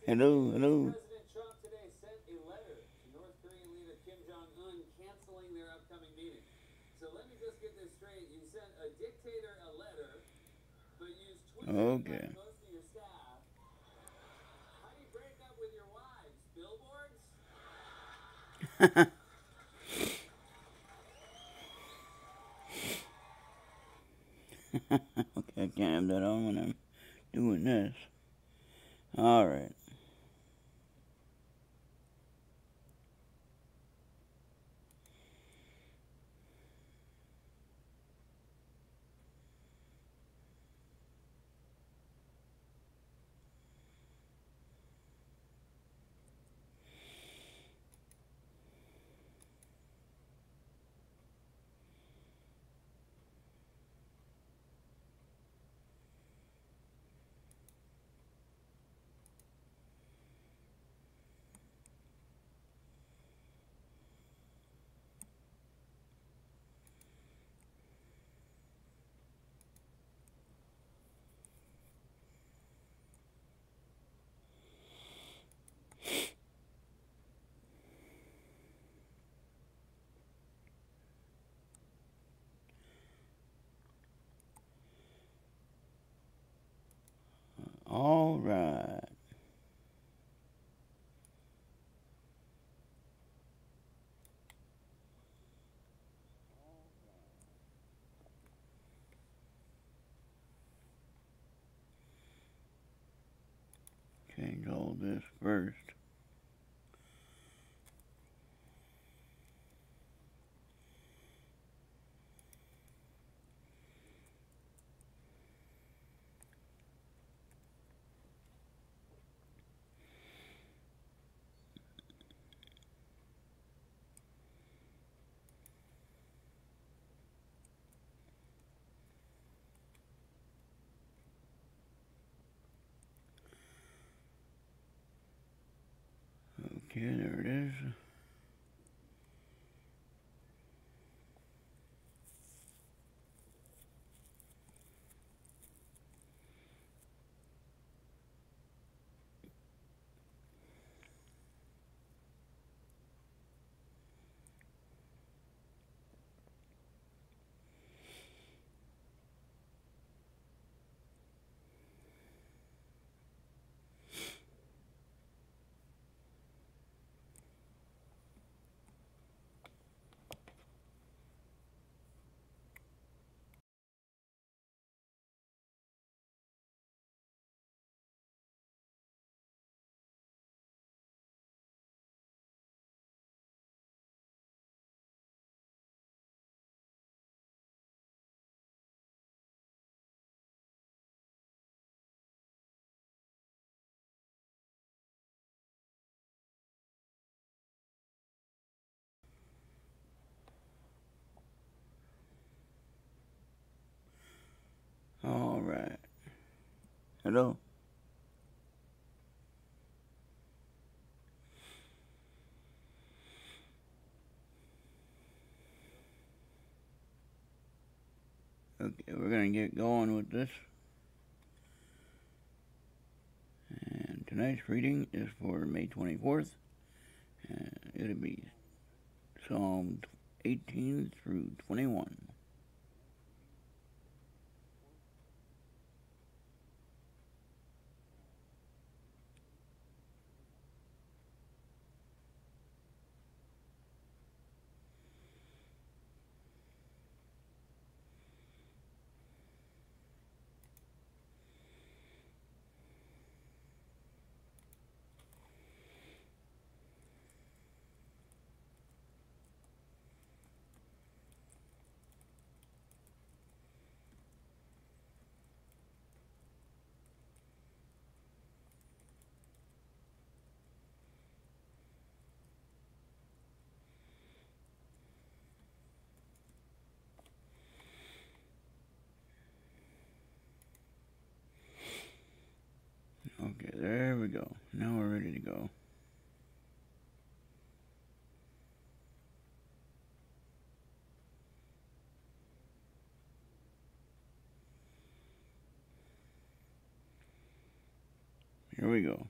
Hello, hello. President Trump today sent a letter to North Korean leader Kim Jong-un canceling their upcoming meeting. So let me just get this straight. You sent a dictator a letter, but used Twitter to Okay. invite most of your staff. How do you break up with your wives? Billboards? Okay, I can't have that on when I'm doing this. Alright. Alright. Change all this first. Okay, there it is. Alright. Hello? Okay, we're gonna get going with this. And tonight's reading is for May 24th. And it'll be Psalm 18 through 21. Okay, there we go. Now we're ready to go. Here we go.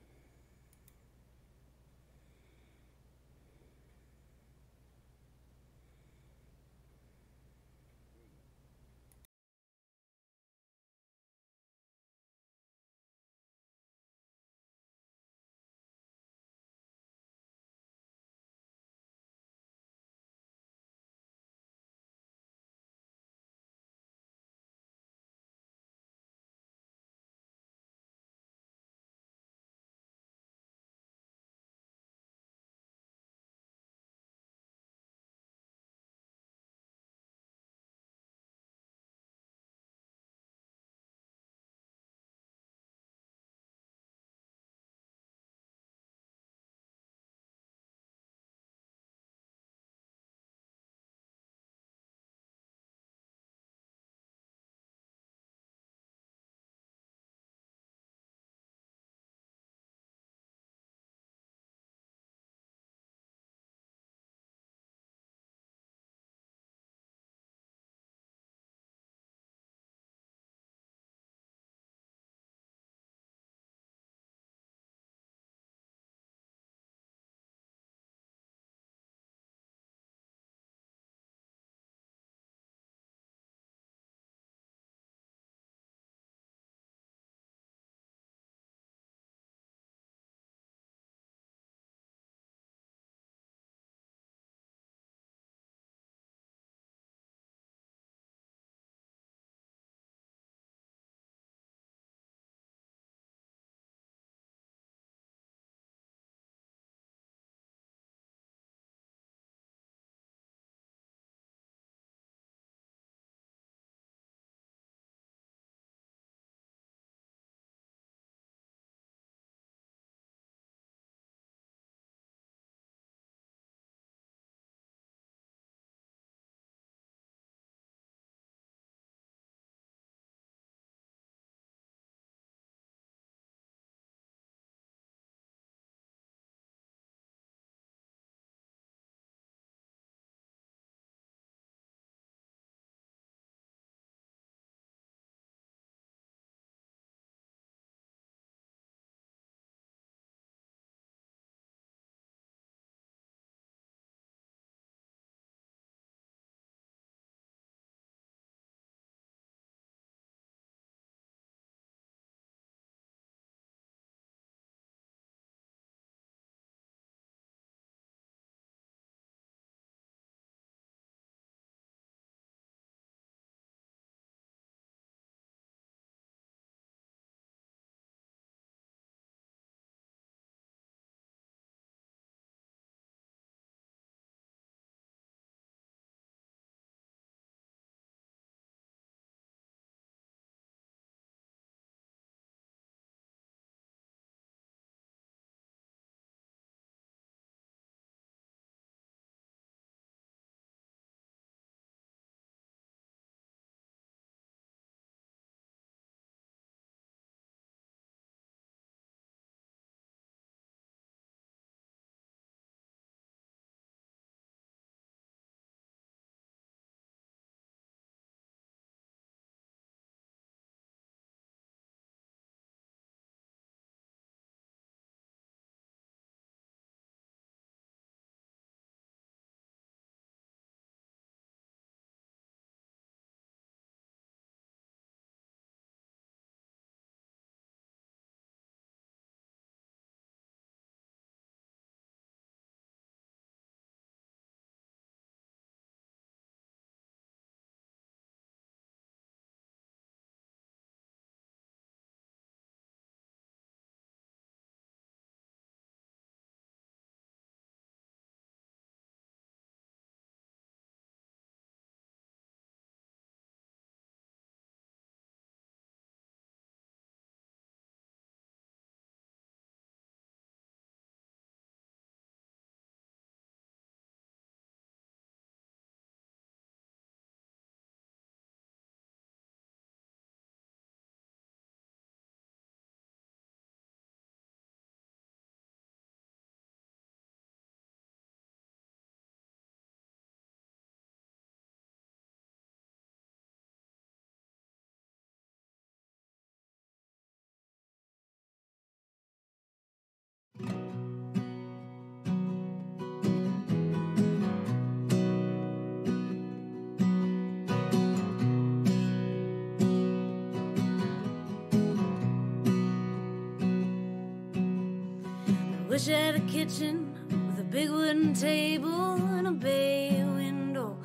wish I had a kitchen with a big wooden table and a bay window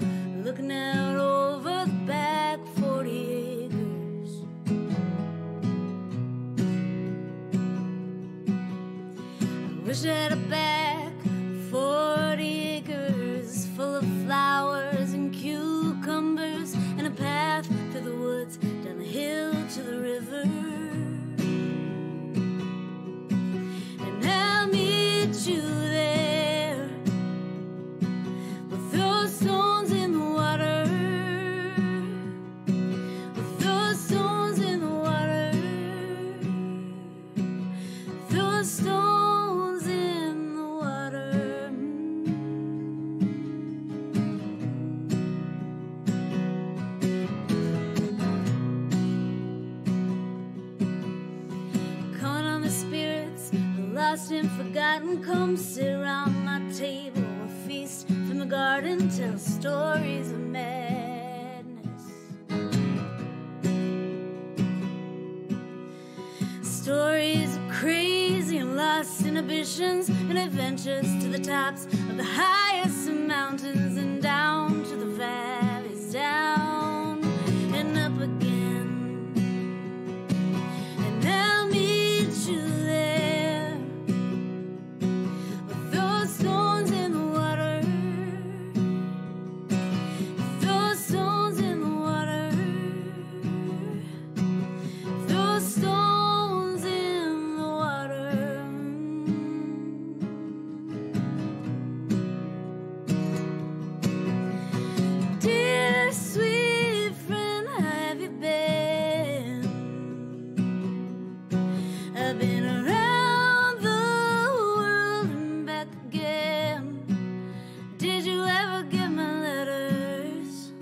looking out over the back 40 acres. I wish I had a back 40 acres full of flowers and cucumbers and a path through the woods down the hill to the river. And I'll meet you there. We'll throw stones in the water. We'll throw stones in the water. Throw stones in the water. Calling on the spirits, lost and forgotten, come sit around my table. We'll feast from the garden, tell stories of madness. Stories of crazy and lost inhibitions and adventures to the tops of the highest of mountains and down to the valleys, down and up again. And I'll meet you there. We'll throw stones in the water. Throw stones in the water. Throw stones in the water. Dear sweet friend, how have you been? I've been around the world and back again. Did you ever get my letters?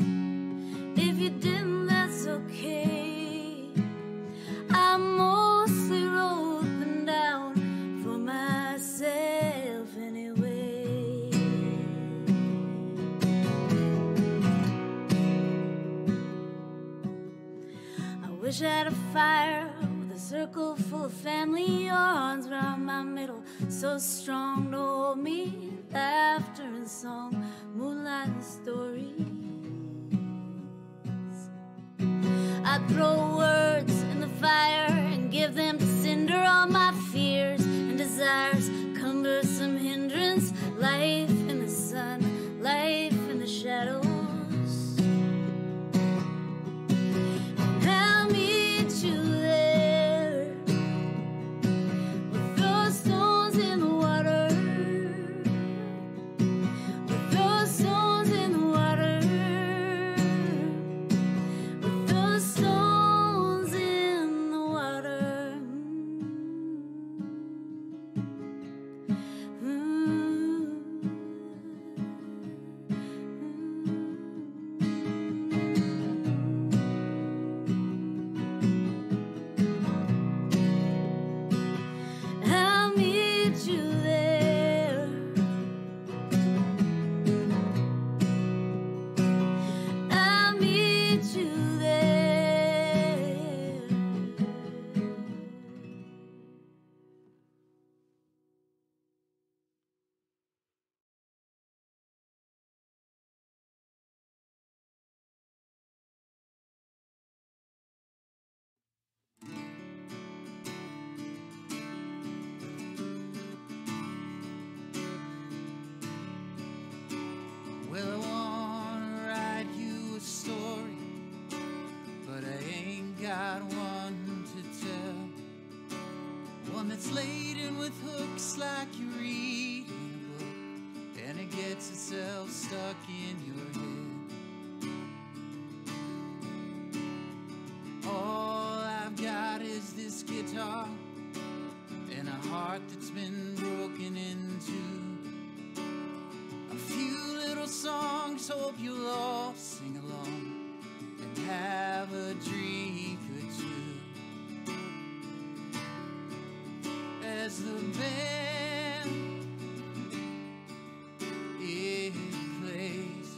If you didn't, that's okay. I mostly wrote them down for myself anyway. I wish I had a fire with a circle full of family, your arms around my middle, so strong to hold me. Laughter and song, moonlight and stories. I'd throw words in the fire and give them to cinder. All my fears and desires, cumbersome hindrance. Life in the sun, life in the shadows. And I'll meet you there. We'll throw stones in the water. We'll throw stones in the water. We'll throw stones in the water. I'll meet you there. I'll meet you there. Well, I wanna write you a story, but I ain't got one to tell. One that's laden with hooks like you read in a book, and it gets itself stuck in your head. All I've got is this guitar and a heart that's been broken into. A few little songs, hope you'll all sing along and have a drink or two. As the band it plays,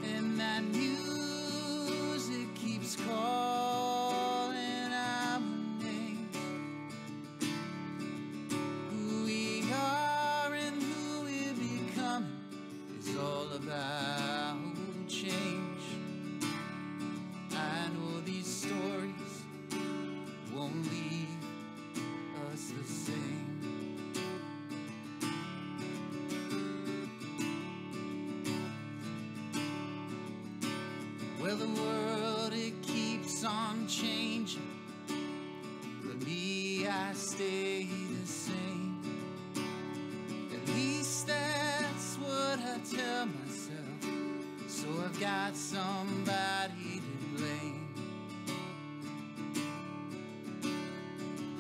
and that music keeps calling out my name. Well, the world, it keeps on changing, but me, I stay the same. At least that's what I tell myself, so I've got somebody to blame.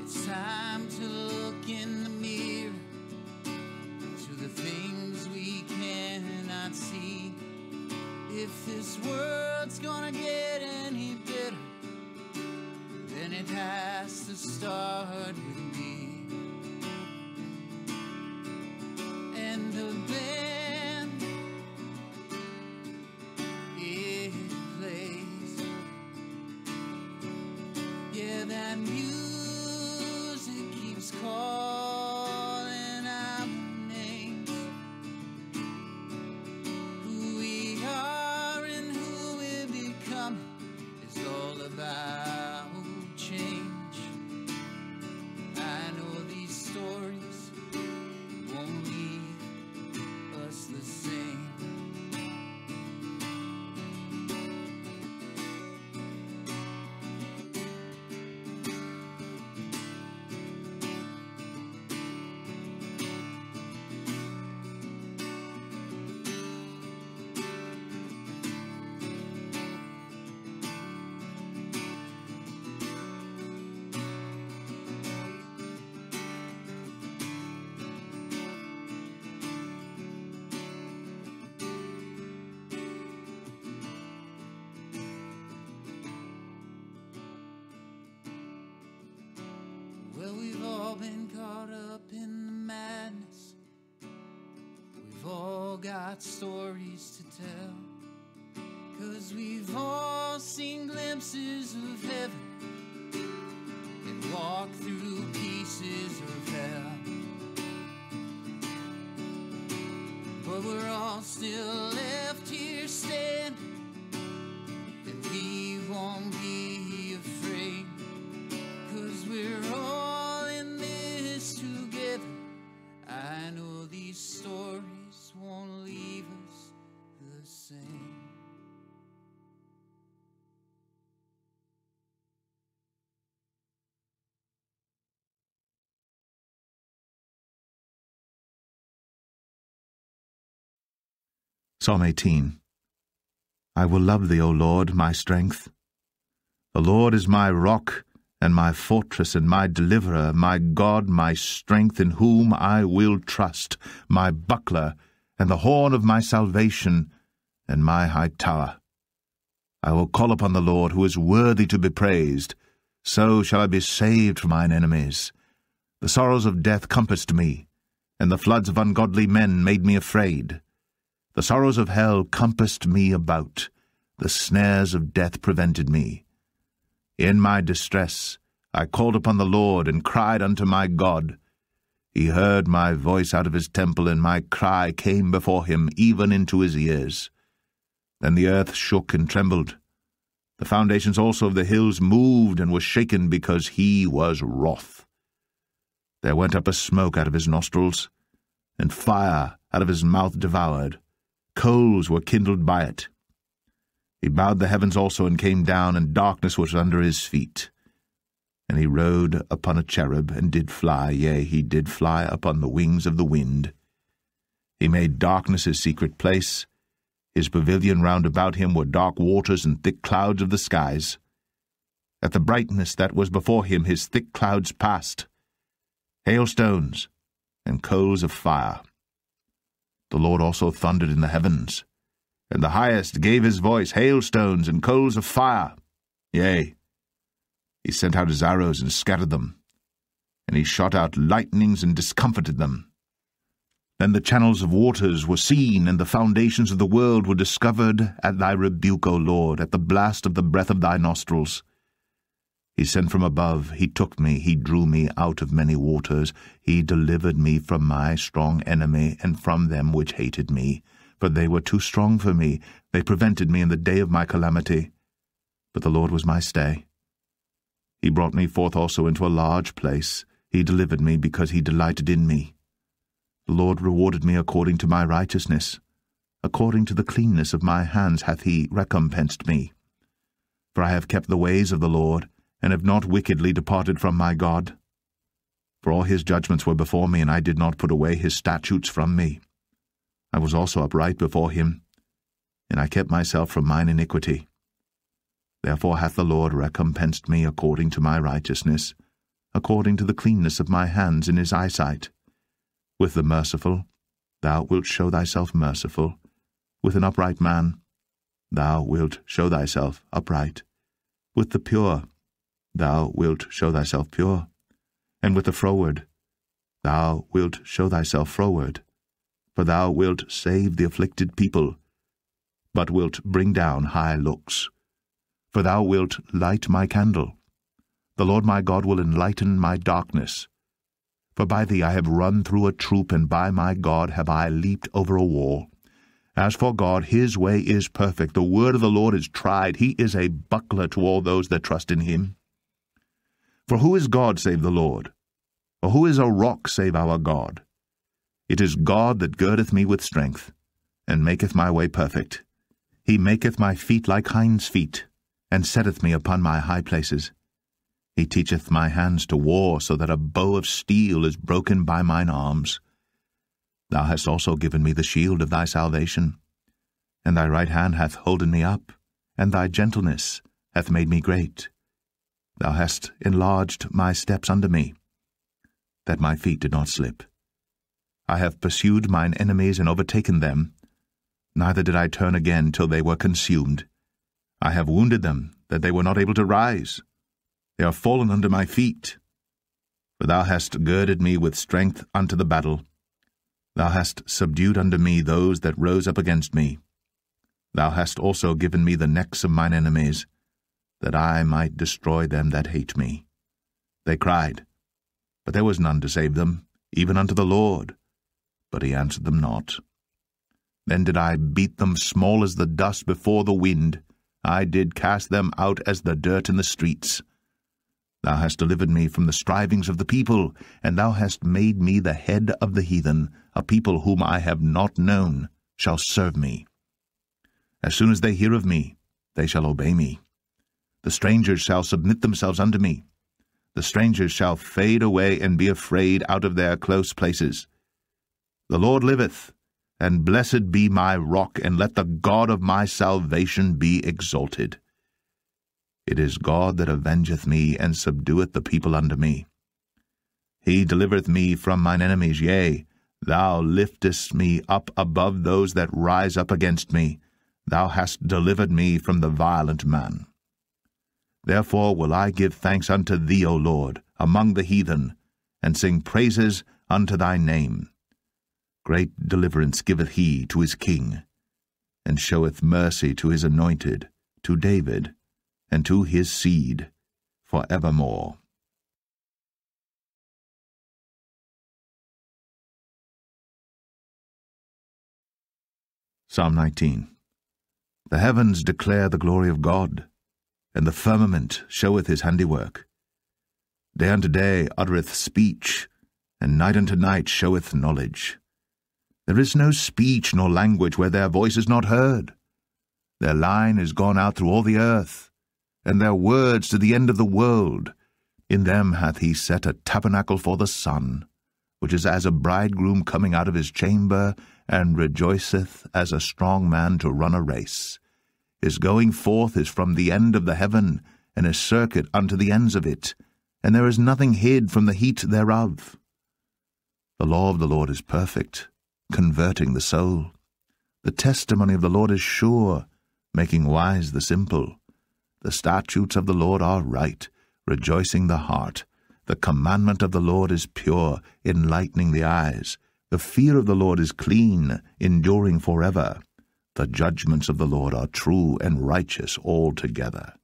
It's time to look in the mirror to the things we cannot see. If this world's gonna get any better, then it has to start with me. And the band, it plays. Yeah, that music keeps calling our names. Who we are and who we're becoming is all about change. I know these stories won't leave us the same. Well, we've all been caught up in the madness. We've all got stories to tell, 'cause we've all seen glimpses of heaven and walked through pieces of hell. But we're all still left here standing, and we won't be afraid, 'cause we're all in this together. I know these stories won't leave us the same. Psalm 18. I will love thee, O Lord, my strength. The Lord is my rock and my fortress and my deliverer, my God, my strength, in whom I will trust, my buckler and the horn of my salvation and my high tower. I will call upon the Lord, who is worthy to be praised. So shall I be saved from mine enemies. The sorrows of death compassed me, and the floods of ungodly men made me afraid. The sorrows of hell compassed me about. The snares of death prevented me. In my distress I called upon the Lord and cried unto my God. He heard my voice out of his temple, and my cry came before him, even into his ears. Then the earth shook and trembled. The foundations also of the hills moved and were shaken, because he was wroth. There went up a smoke out of his nostrils, and fire out of his mouth devoured. Coals were kindled by it. He bowed the heavens also, and came down, and darkness was under his feet. And he rode upon a cherub, and did fly, yea, he did fly upon the wings of the wind. He made darkness his secret place. His pavilion round about him were dark waters and thick clouds of the skies. At the brightness that was before him his thick clouds passed, hailstones and coals of fire. The Lord also thundered in the heavens, and the highest gave his voice, hailstones and coals of fire. Yea, he sent out his arrows and scattered them, and he shot out lightnings and discomfited them. Then the channels of waters were seen, and the foundations of the world were discovered at thy rebuke, O Lord, at the blast of the breath of thy nostrils. He sent from above, he took me, he drew me out of many waters. He delivered me from my strong enemy, and from them which hated me. For they were too strong for me, they prevented me in the day of my calamity. But the Lord was my stay. He brought me forth also into a large place. He delivered me, because he delighted in me. The Lord rewarded me according to my righteousness. According to the cleanness of my hands hath he recompensed me. For I have kept the ways of the Lord, and have not wickedly departed from my God. For all his judgments were before me, and I did not put away his statutes from me. I was also upright before him, and I kept myself from mine iniquity. Therefore hath the Lord recompensed me according to my righteousness, according to the cleanness of my hands in his eyesight. With the merciful, thou wilt show thyself merciful. With an upright man, thou wilt show thyself upright. With the pure, thou wilt show thyself pure. And with the froward, thou wilt show thyself froward. For thou wilt save the afflicted people, but wilt bring down high looks. For thou wilt light my candle. The Lord my God will enlighten my darkness. For by thee I have run through a troop, and by my God have I leaped over a wall. As for God, his way is perfect. The word of the Lord is tried. He is a buckler to all those that trust in him. For who is God save the Lord? Or who is a rock save our God? It is God that girdeth me with strength, and maketh my way perfect. He maketh my feet like hinds' feet, and setteth me upon my high places. He teacheth my hands to war, so that a bow of steel is broken by mine arms. Thou hast also given me the shield of thy salvation, and thy right hand hath holden me up, and thy gentleness hath made me great. Thou hast enlarged my steps under me, that my feet did not slip. I have pursued mine enemies and overtaken them, neither did I turn again till they were consumed. I have wounded them, that they were not able to rise. They are fallen under my feet. For thou hast girded me with strength unto the battle. Thou hast subdued unto me those that rose up against me. Thou hast also given me the necks of mine enemies, that I might destroy them that hate me. They cried, but there was none to save them, even unto the Lord, but he answered them not. Then did I beat them small as the dust before the wind. I did cast them out as the dirt in the streets. Thou hast delivered me from the strivings of the people, and thou hast made me the head of the heathen. A people whom I have not known shall serve me. As soon as they hear of me, they shall obey me. The strangers shall submit themselves unto me. The strangers shall fade away and be afraid out of their close places. The Lord liveth, and blessed be my rock, and let the God of my salvation be exalted. It is God that avengeth me, and subdueth the people unto me. He delivereth me from mine enemies, yea, thou liftest me up above those that rise up against me. Thou hast delivered me from the violent man. Therefore will I give thanks unto thee, O Lord, among the heathen, and sing praises unto thy name. Great deliverance giveth he to his king, and showeth mercy to his anointed, to David, and to his seed for evermore. Psalm 19. The heavens declare the glory of God, and the firmament showeth his handiwork. Day unto day uttereth speech, and night unto night showeth knowledge. There is no speech nor language where their voice is not heard. Their line is gone out through all the earth, and their words to the end of the world. In them hath he set a tabernacle for the sun, which is as a bridegroom coming out of his chamber, and rejoiceth as a strong man to run a race. His going forth is from the end of the heaven, and his circuit unto the ends of it, and there is nothing hid from the heat thereof. The law of the Lord is perfect, converting the soul. The testimony of the Lord is sure, making wise the simple. The statutes of the Lord are right, rejoicing the heart. The commandment of the Lord is pure, enlightening the eyes. The fear of the Lord is clean, enduring forever. The judgments of the Lord are true and righteous altogether.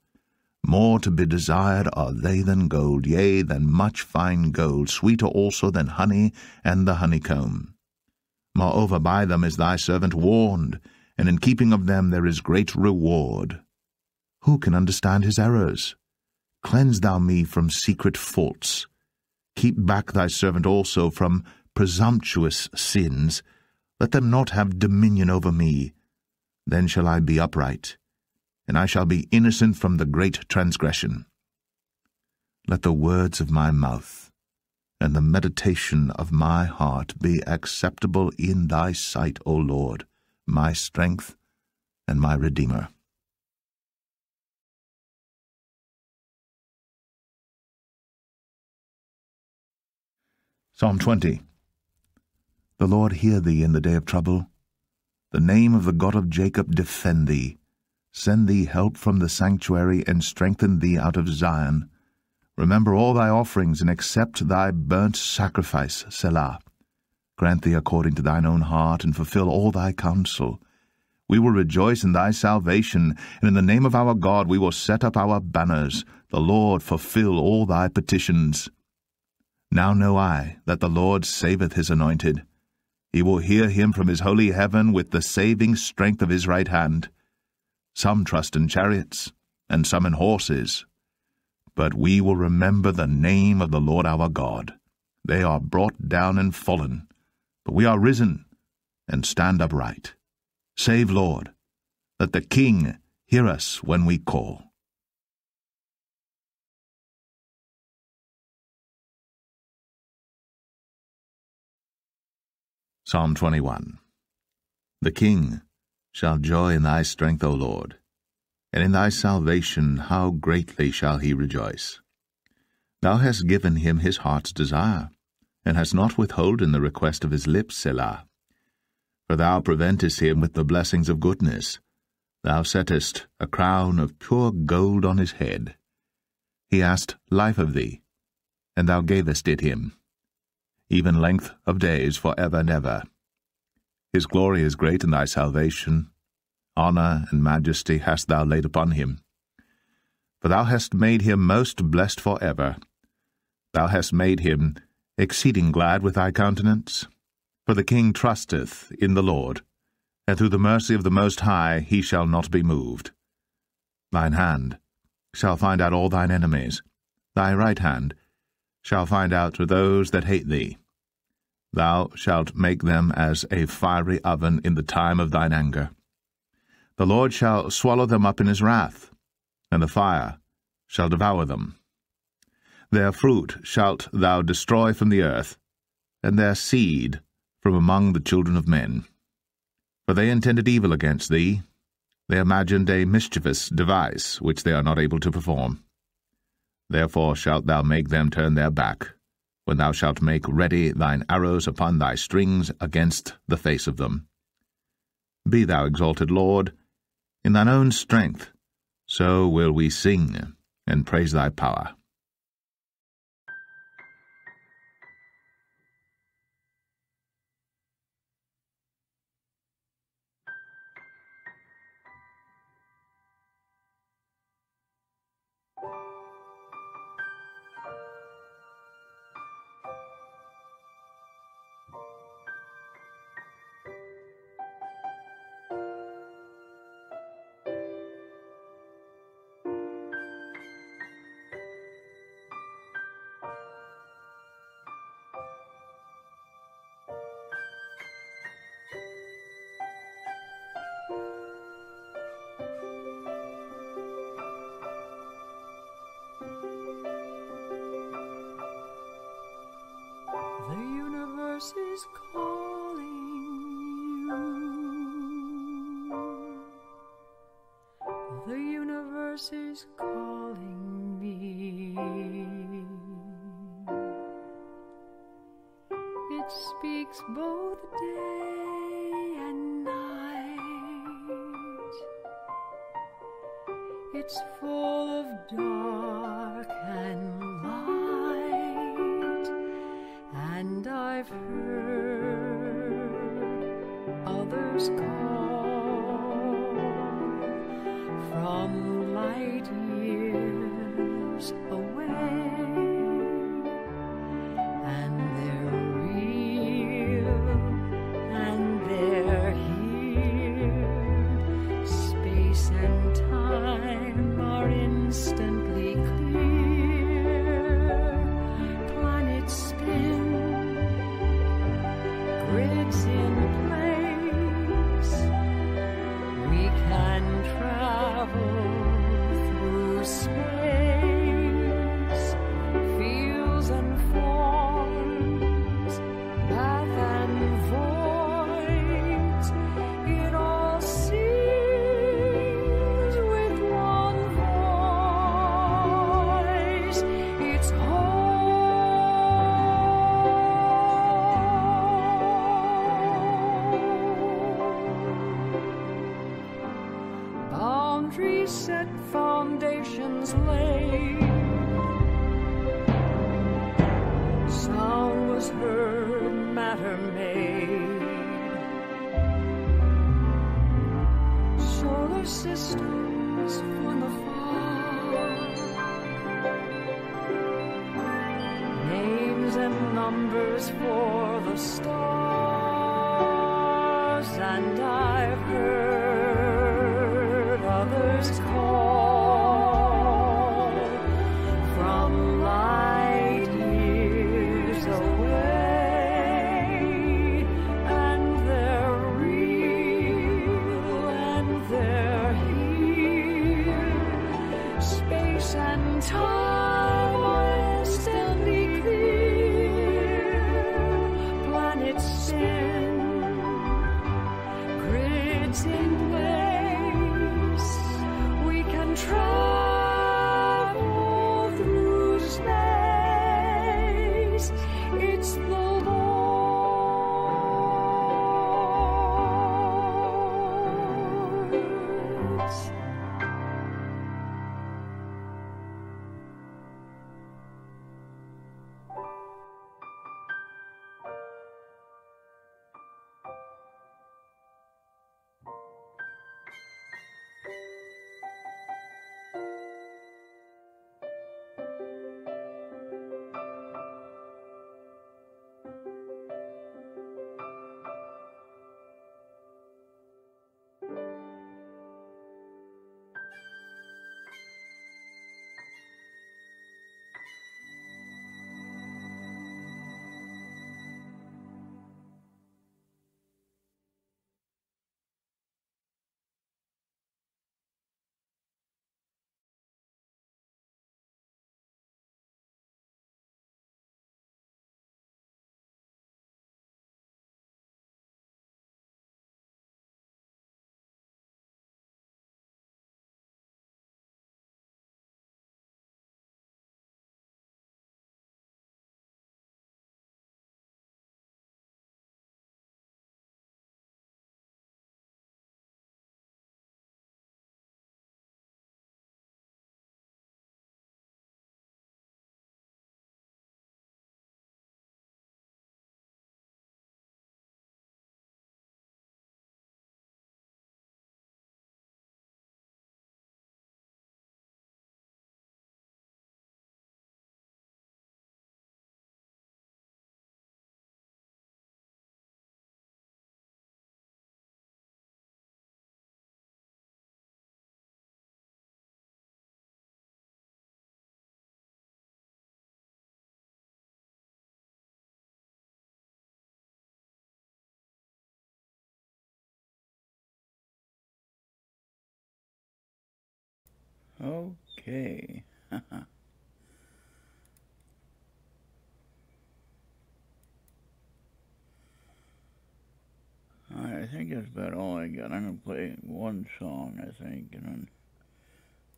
More to be desired are they than gold, yea, than much fine gold, sweeter also than honey and the honeycomb. Moreover, by them is thy servant warned, and in keeping of them there is great reward. Who can understand his errors? Cleanse thou me from secret faults. Keep back thy servant also from presumptuous sins. Let them not have dominion over me. Then shall I be upright, and I shall be innocent from the great transgression. Let the words of my mouth and the meditation of my heart be acceptable in thy sight, O Lord, my strength and my Redeemer. Psalm 20. The Lord hear thee in the day of trouble. The name of the God of Jacob defend thee. Send thee help from the sanctuary, and strengthen thee out of Zion. Remember all thy offerings, and accept thy burnt sacrifice, Selah. Grant thee according to thine own heart, and fulfill all thy counsel. We will rejoice in thy salvation, and in the name of our God we will set up our banners. The Lord fulfill all thy petitions. Now know I that the Lord saveth his anointed. He will hear him from his holy heaven with the saving strength of his right hand. Some trust in chariots, and some in horses. But we will remember the name of the Lord our God. They are brought down and fallen, but we are risen and stand upright. Save, Lord, that the King hear us when we call. Psalm 21. The King shall joy in thy strength, O Lord, and in thy salvation how greatly shall he rejoice. Thou hast given him his heart's desire, and hast not withholden the request of his lips, Selah. For thou preventest him with the blessings of goodness. Thou settest a crown of pure gold on his head. He asked life of thee, and thou gavest it him, even length of days for ever and ever. His glory is great in thy salvation. Honour and majesty hast thou laid upon him. For thou hast made him most blessed for ever. Thou hast made him exceeding glad with thy countenance. For the king trusteth in the Lord, and through the mercy of the Most High he shall not be moved. Thine hand shall find out all thine enemies. Thy right hand shall find out those that hate thee. Thou shalt make them as a fiery oven in the time of thine anger. The Lord shall swallow them up in his wrath, and the fire shall devour them. Their fruit shalt thou destroy from the earth, and their seed from among the children of men. For they intended evil against thee. They imagined a mischievous device which they are not able to perform. Therefore shalt thou make them turn their back, when thou shalt make ready thine arrows upon thy strings against the face of them. Be thou exalted, Lord, in thine own strength, so will we sing and praise thy power. The universe is calling you. The universe is calling me. It speaks both day and night. It's full of dark and light. And I've heard others call from light years away, and they're real and they're here. Space and time are in foundations laid. Sound was heard, matter made. Solar systems from afar, names and numbers for the stars, and I've heard others call from light years away, and they're real and they're here. Space and time are instantly clear. Planets spin, grids in place. We can travel through space. It's the Lord's. Okay. Alright, I think that's about all I got. I'm going to play one song, I think, and then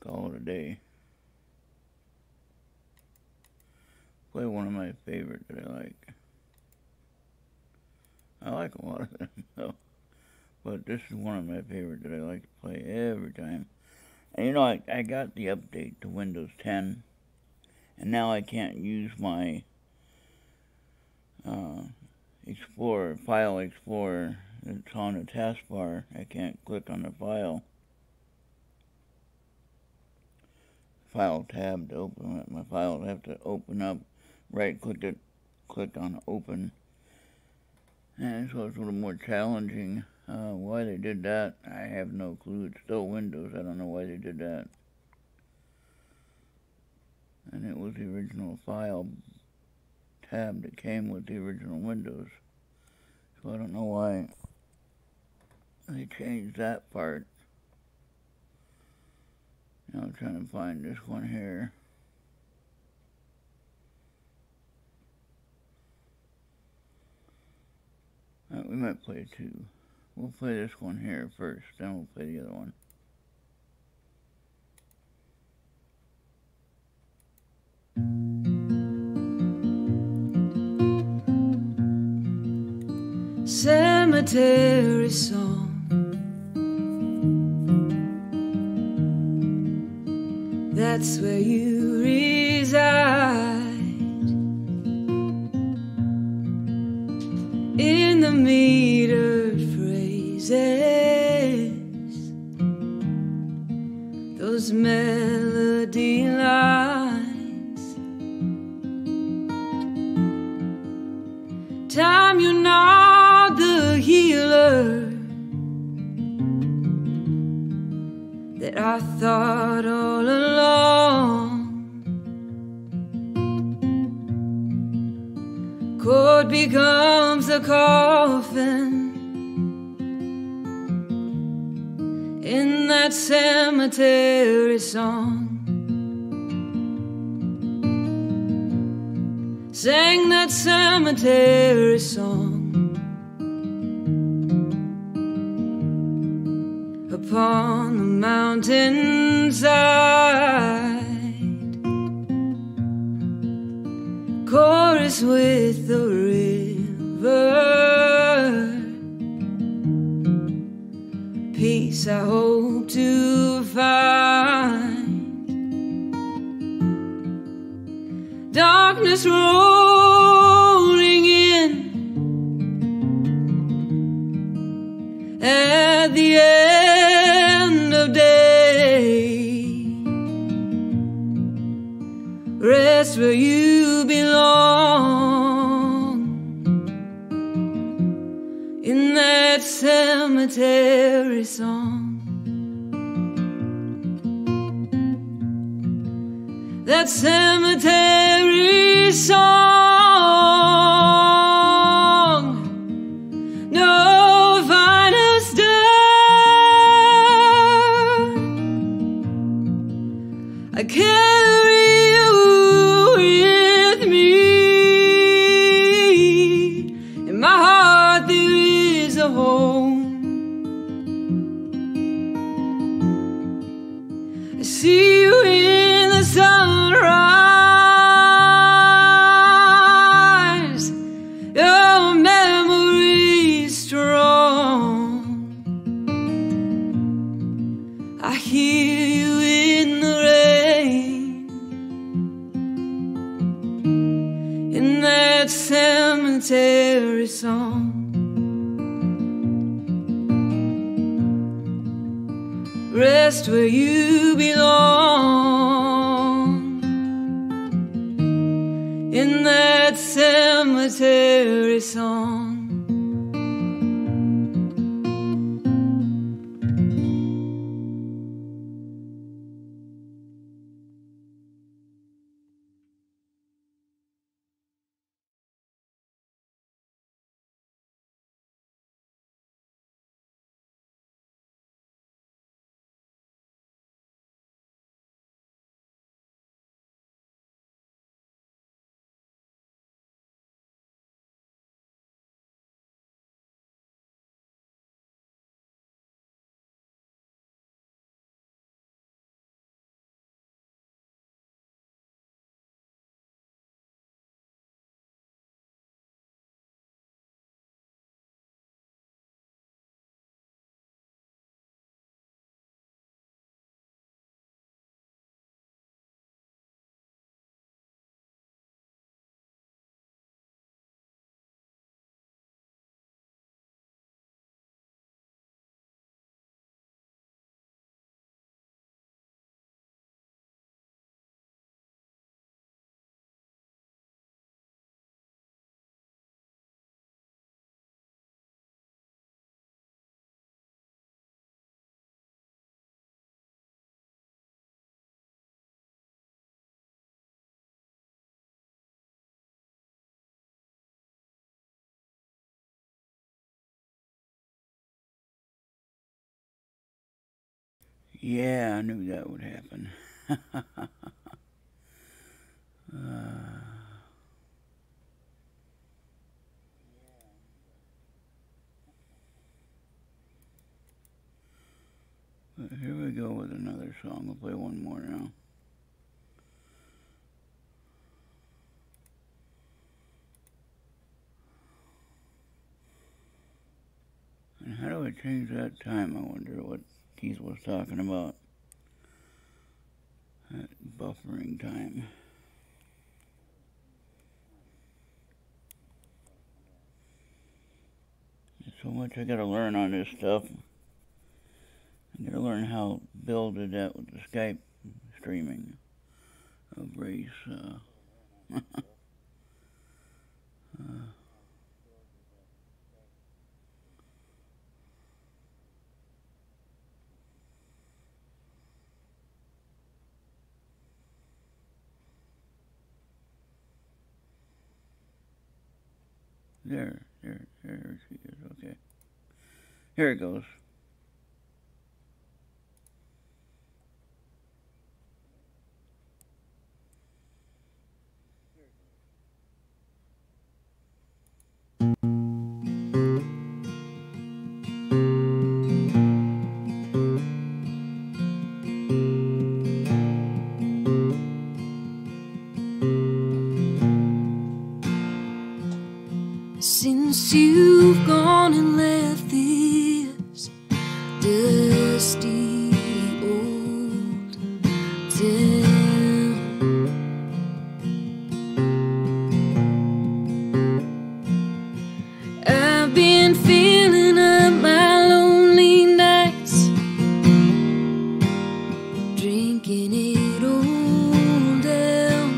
call it a day. Play one of my favorites that I like. I like a lot of them, though. But this is one of my favorites that I like to play every time. And you know, I got the update to Windows 10, and now I can't use my Explorer, File Explorer. It's on the taskbar. I can't click on the file tab to open it. My file will have to open up, right-click it, click on Open. And so it's a little more challenging. Why they did that, I have no clue. It's still Windows. I don't know why they did that. And it was the original file tab that came with the original Windows. So I don't know why they changed that part. Now I'm trying to find this one here. We might play two. We'll play this one here first, then we'll play the other one. Cemetery song, that's where you reside. In the metered phrases, those melody lines, time you're not the healer that I thought all along. Chord becomes a coffin in that cemetery song. Sang that cemetery song upon the mountainside. Chorus with the river, peace I hope to find. Darkness rolling in at the end of day. Rest where you belong, in that cemetery song. That cemetery song, no final star. I carry you with me. In my heart there is a home. I see you in the sunrise. Your memory is strong. I hear you in the rain, in that cemetery song. Rest where you belong, in that cemetery song. Yeah, I knew that would happen. Here we go with another song. We'll play one more now. And how do I change that time? I wonder what Keith was talking about. buffering time. There's so much I gotta learn on this stuff. I gotta learn how Bill did that with the Skype streaming of race. There she is, okay. Here it goes. Since you've gone and left this dusty old town, I've been filling up my lonely nights, drinking it all down.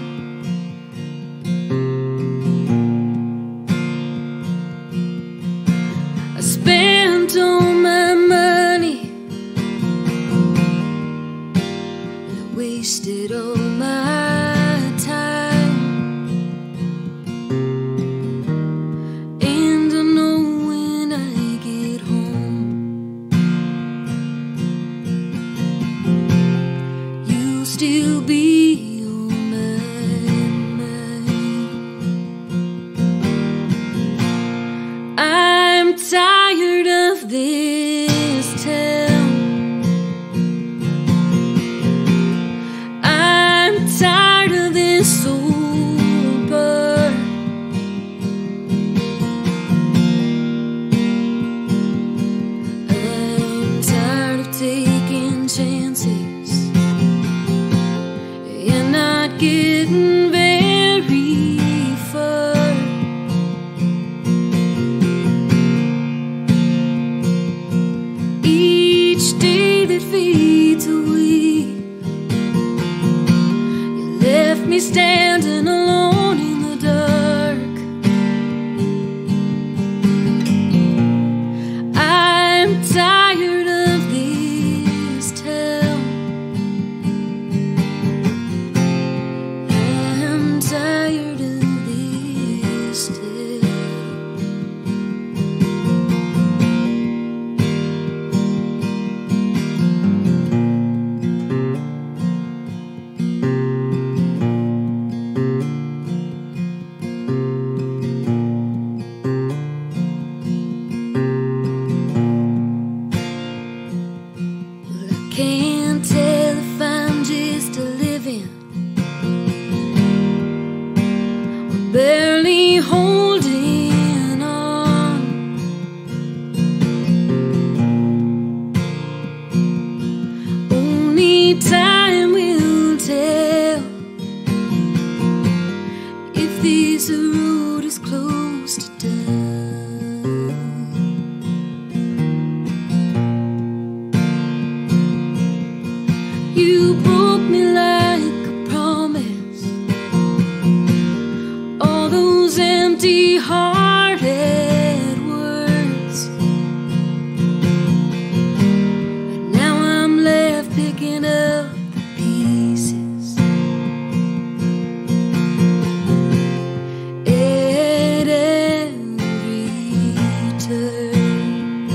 I spent all my money, and I wasted all my time. And I know when I get home, you'll still be on my mind. I'm tired of this town. I'm tired of this old bar. I'm tired of taking chances and not getting very far. Each day that fades away, you left me standing alone in the dark. I'm tired of this town. I'm tired of this town. But I can't tell if I'm just a living or barely holding on. Only time will tell if this road is close to done. You broke me like a promise, all those empty-hearted words. And now I'm left picking up the pieces at every turn.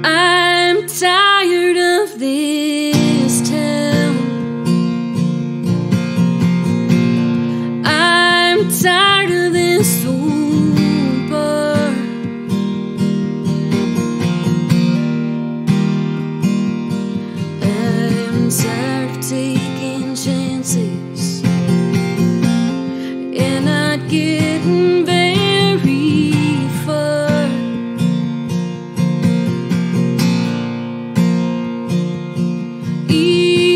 I'm tired of this town. I'm tired of this old bar. I'm tired of taking chances and not getting very far. Each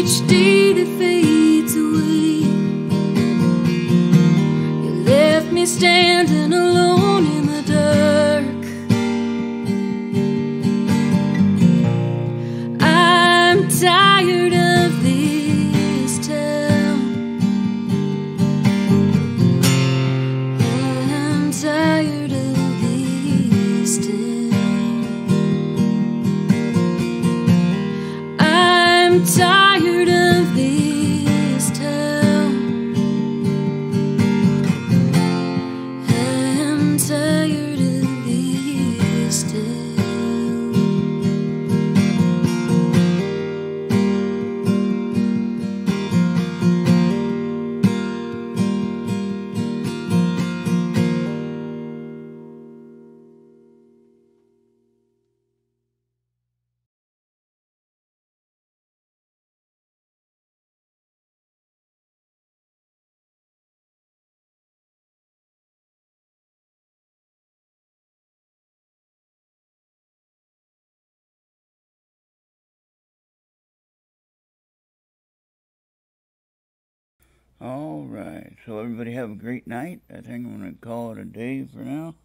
All right. So everybody have a great night. I think I'm going to call it a day for now.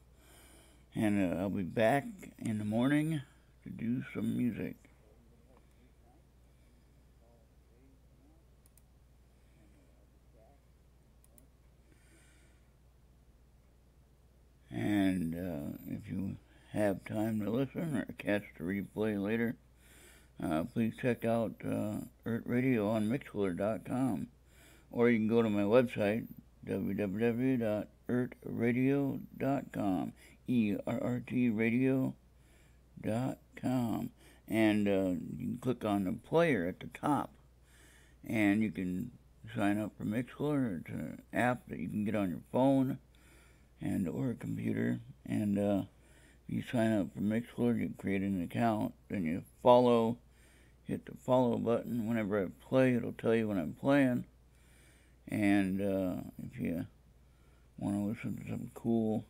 And I'll be back in the morning to do some music. And if you have time to listen or catch the replay later, please check out ERRT Radio on Mixler.com. Or you can go to my website, www.errtradio.com, ERRTradio.com. And you can click on the player at the top, and you can sign up for Mixler. It's an app that you can get on your phone and or a computer. And if you sign up for Mixler, you create an account, then you hit the follow button. Whenever I play, it'll tell you when I'm playing. And if you want to listen to some cool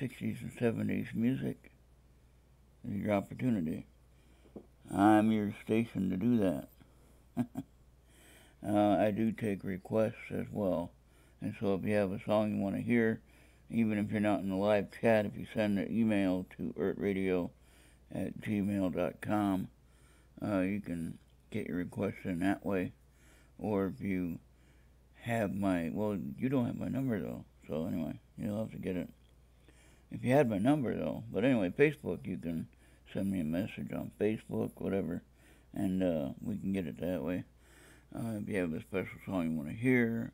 60s and 70s music, this is your opportunity. I'm your station to do that. I do take requests as well. And so if you have a song you want to hear, even if you're not in the live chat, if you send an email to errtradio@gmail.com, you can get your requests in that way. Or if you have you don't have my number though, so anyway, you'll have to get it. If you had my number though, but anyway, Facebook, you can send me a message on Facebook, whatever, and we can get it that way. If you have a special song you want to hear,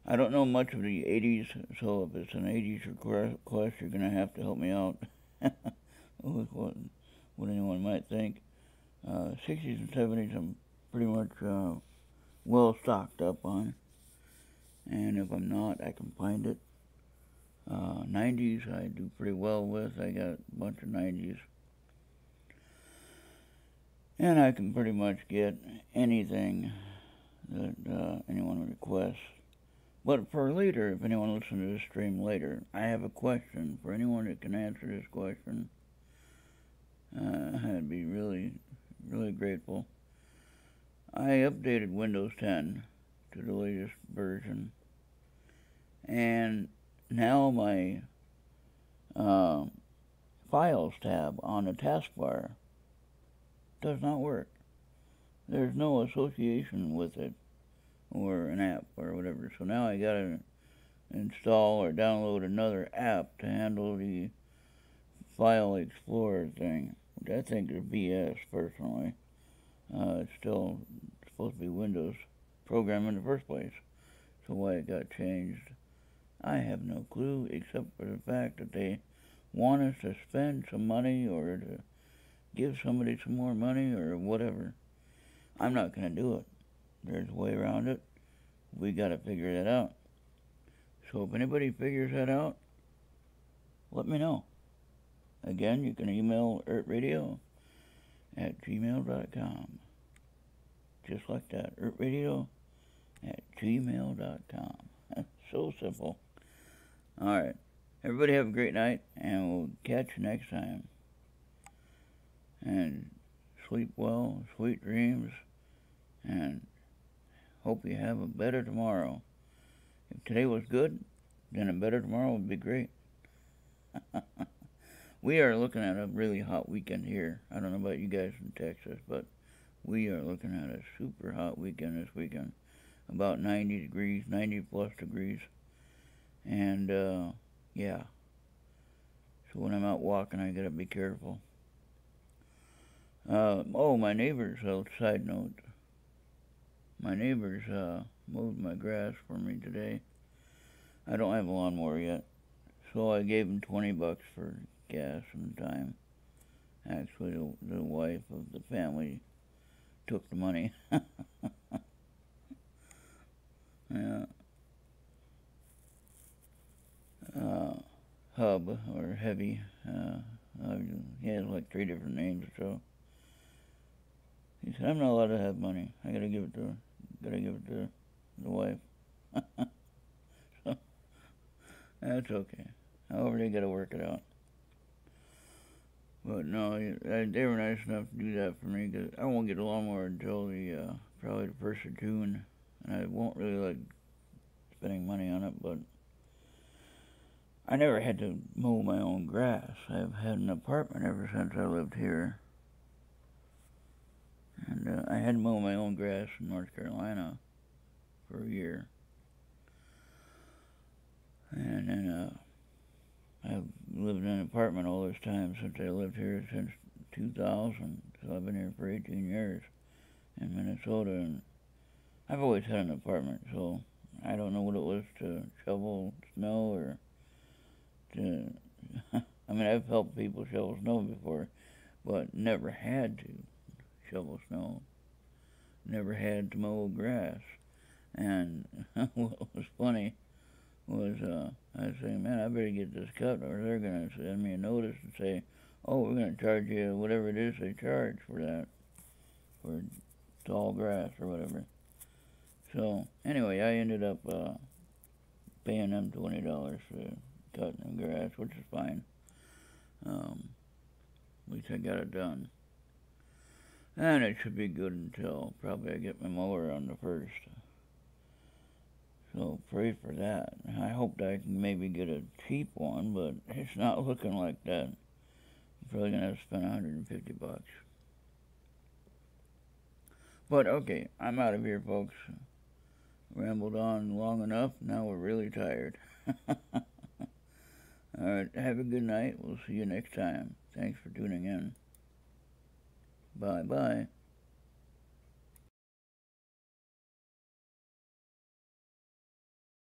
I don't know much of the 80s, so if it's an 80s request, you're going to have to help me out with what anyone might think. 60s and 70s, I'm pretty much well stocked up on, and if I'm not, I can find it. 90s I do pretty well with. I got a bunch of 90s, and I can pretty much get anything that anyone requests. But for later, if anyone listens to this stream later, I have a question for anyone that can answer this question. I'd be really, really grateful. I updated Windows 10 to the latest version, and now my Files tab on the taskbar does not work. There's no association with it, or an app, or whatever. So now I gotta install or download another app to handle the File Explorer thing, which I think is BS, personally. It's still supposed to be Windows program in the first place. So why it got changed, I have no clue, except for the fact that they want us to spend some money or to give somebody some more money or whatever. I'm not going to do it. There's a way around it. We got to figure that out. So if anybody figures that out, let me know. Again, you can email errtradio@gmail.com. Just like that, errtradio@gmail.com. That's so simple. Alright, everybody have a great night, and we'll catch you next time. And sleep well, sweet dreams, and hope you have a better tomorrow. If today was good, then a better tomorrow would be great. We are looking at a really hot weekend here. I don't know about you guys in Texas, but we are looking at a super hot weekend this weekend. About 90 degrees, 90 plus degrees. And, yeah. So when I'm out walking, I gotta be careful. My neighbors, side note. My neighbors, mowed my grass for me today. I don't have a lawnmower yet. So I gave them $20 for gas and time. Actually, the wife of the family took the money. Yeah. Hub, or Heavy, he has like 3 different names or so. He said, I'm not allowed to have money. I gotta give it to the wife. So, that's okay. However, they gotta work it out. But no, they were nice enough to do that for me, because I won't get a lawnmower until probably the 1st of June. and I won't really like spending money on it, but I never had to mow my own grass. I've had an apartment ever since I lived here. And I had to mow my own grass in North Carolina for a year. And then I've lived in an apartment all this time since I lived here since 2000. So I've been here for 18 years in Minnesota. And I've always had an apartment, so I don't know what it was to shovel snow or to... I mean, I've helped people shovel snow before, but never had to shovel snow. Never had to mow grass. And what was funny was I was saying, man, I better get this cut or they're going to send me a notice and say, oh, we're going to charge you whatever it is they charge for that, for tall grass or whatever. So, anyway, I ended up paying them $20 for cutting the grass, which is fine. At least I got it done. And it should be good until probably I get my mower on the 1st. So pray for that. I hope that I can maybe get a cheap one, but it's not looking like that. I'm probably going to have to spend $150. But okay, I'm out of here, folks. Rambled on long enough. Now we're really tired. Alright, have a good night. We'll see you next time. Thanks for tuning in. Bye-bye.